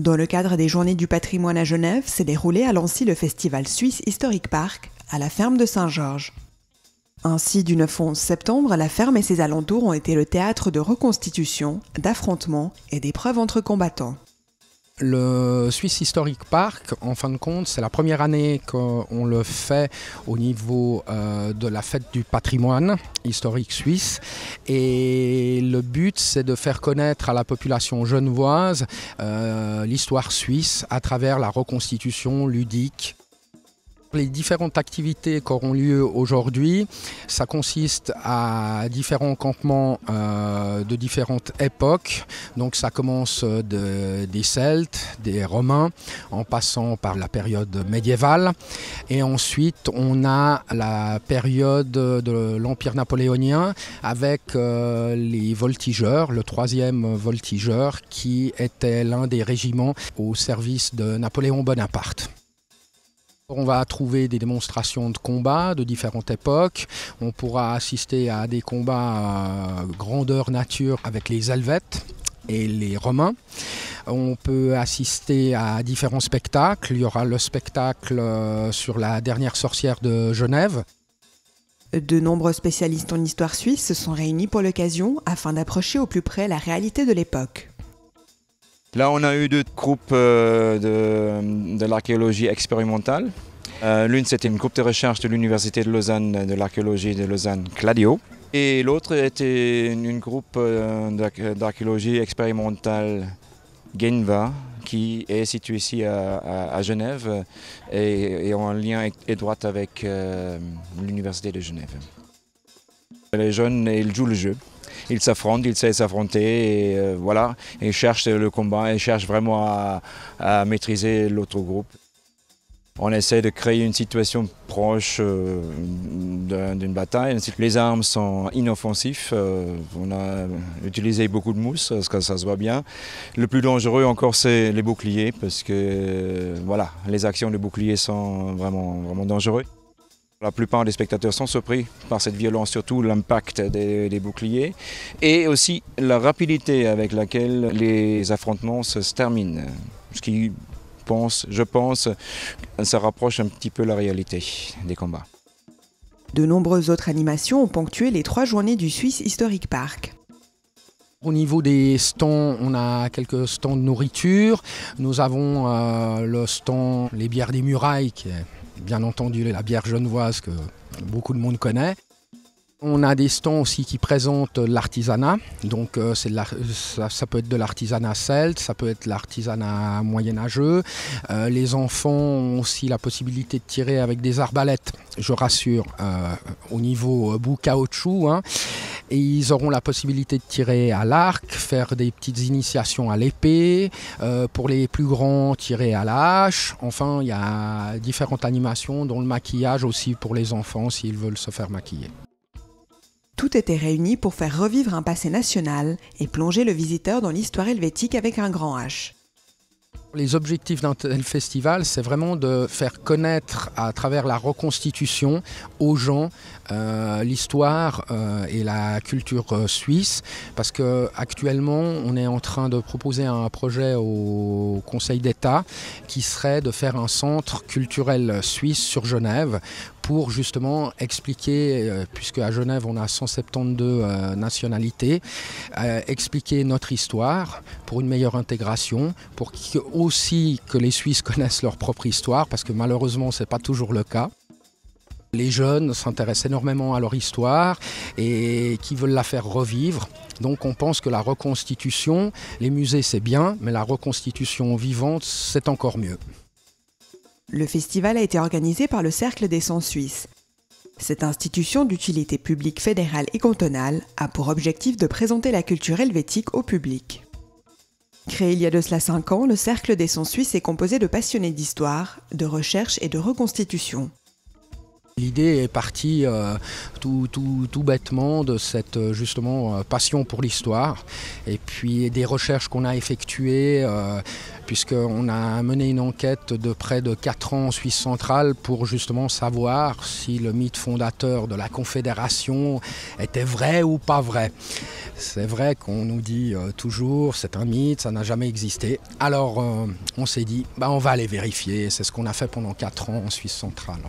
Dans le cadre des Journées du patrimoine à Genève, s'est déroulé à Lancy le festival Swiss Historic Park à la ferme de Saint-Georges. Ainsi, du 9 au 11 septembre, la ferme et ses alentours ont été le théâtre de reconstitutions, d'affrontements et d'épreuves entre combattants. Le Swiss Historic Park, en fin de compte, c'est la première année qu'on le fait au niveau de la fête du patrimoine historique suisse. Et le but, c'est de faire connaître à la population genevoise l'histoire suisse à travers la reconstitution ludique. Les différentes activités qui auront lieu aujourd'hui, ça consiste à différents campements de différentes époques. Donc ça commence des Celtes, des Romains, en passant par la période médiévale. Et ensuite, on a la période de l'Empire napoléonien avec les voltigeurs, le 3e voltigeur qui était l'un des régiments au service de Napoléon Bonaparte. On va trouver des démonstrations de combats de différentes époques. On pourra assister à des combats grandeur nature avec les Helvètes et les Romains. On peut assister à différents spectacles. Il y aura le spectacle sur la dernière sorcière de Genève. De nombreux spécialistes en histoire suisse se sont réunis pour l'occasion afin d'approcher au plus près la réalité de l'époque. Là, on a eu deux groupes de l'archéologie expérimentale. L'une, c'était une groupe de recherche de l'Université de Lausanne, de l'archéologie de Lausanne, Cladio. Et l'autre était une groupe d'archéologie expérimentale, Genva, qui est située ici à Genève et en lien étroit avec l'Université de Genève. Les jeunes, ils jouent le jeu. Ils s'affrontent, ils savent s'affronter et voilà, ils cherchent le combat, ils cherchent vraiment à maîtriser l'autre groupe. On essaie de créer une situation proche d'une bataille. Les armes sont inoffensives, on a utilisé beaucoup de mousse, parce que ça se voit bien. Le plus dangereux encore, c'est les boucliers, parce que voilà, les actions de boucliers sont vraiment dangereuses. La plupart des spectateurs sont surpris par cette violence, surtout l'impact des boucliers et aussi la rapidité avec laquelle les affrontements se terminent. Ce qui, je pense, ça rapproche un petit peu la réalité des combats. De nombreuses autres animations ont ponctué les 3 journées du Swiss Historic Park. Au niveau des stands, on a quelques stands de nourriture. Nous avons le stand Les Bières des Murailles, qui est bien entendu la bière genevoise que beaucoup de monde connaît. On a des stands aussi qui présentent l'artisanat, donc ça peut être de l'artisanat celte, ça peut être l'artisanat moyenâgeux. Les enfants ont aussi la possibilité de tirer avec des arbalètes, je rassure, au niveau bout caoutchouc. Et ils auront la possibilité de tirer à l'arc, faire des petites initiations à l'épée, pour les plus grands, tirer à la hache. Enfin, il y a différentes animations, dont le maquillage aussi pour les enfants s'ils veulent se faire maquiller. Tout était réuni pour faire revivre un passé national et plonger le visiteur dans l'histoire helvétique avec un grand H. Les objectifs d'un tel festival, c'est vraiment de faire connaître à travers la reconstitution aux gens l'histoire et la culture suisse, parce qu'actuellement on est en train de proposer un projet au Conseil d'État qui serait de faire un centre culturel suisse sur Genève pour justement expliquer, puisque à Genève on a 172 nationalités, expliquer notre histoire pour une meilleure intégration, pour aussi que les Suisses connaissent leur propre histoire, parce que malheureusement ce n'est pas toujours le cas. Les jeunes s'intéressent énormément à leur histoire et qui veulent la faire revivre. Donc on pense que la reconstitution, les musées c'est bien, mais la reconstitution vivante c'est encore mieux. Le festival a été organisé par le Cercle des Sens suisses. Cette institution d'utilité publique fédérale et cantonale a pour objectif de présenter la culture helvétique au public. Créé il y a de cela 5 ans, le Cercle des Sens suisses est composé de passionnés d'histoire, de recherche et de reconstitution. L'idée est partie tout bêtement de cette justement passion pour l'histoire et puis des recherches qu'on a effectuées puisqu'on a mené une enquête de près de 4 ans en Suisse centrale pour justement savoir si le mythe fondateur de la Confédération était vrai ou pas vrai. C'est vrai qu'on nous dit toujours c'est un mythe, ça n'a jamais existé. Alors on s'est dit on va aller vérifier, c'est ce qu'on a fait pendant 4 ans en Suisse centrale.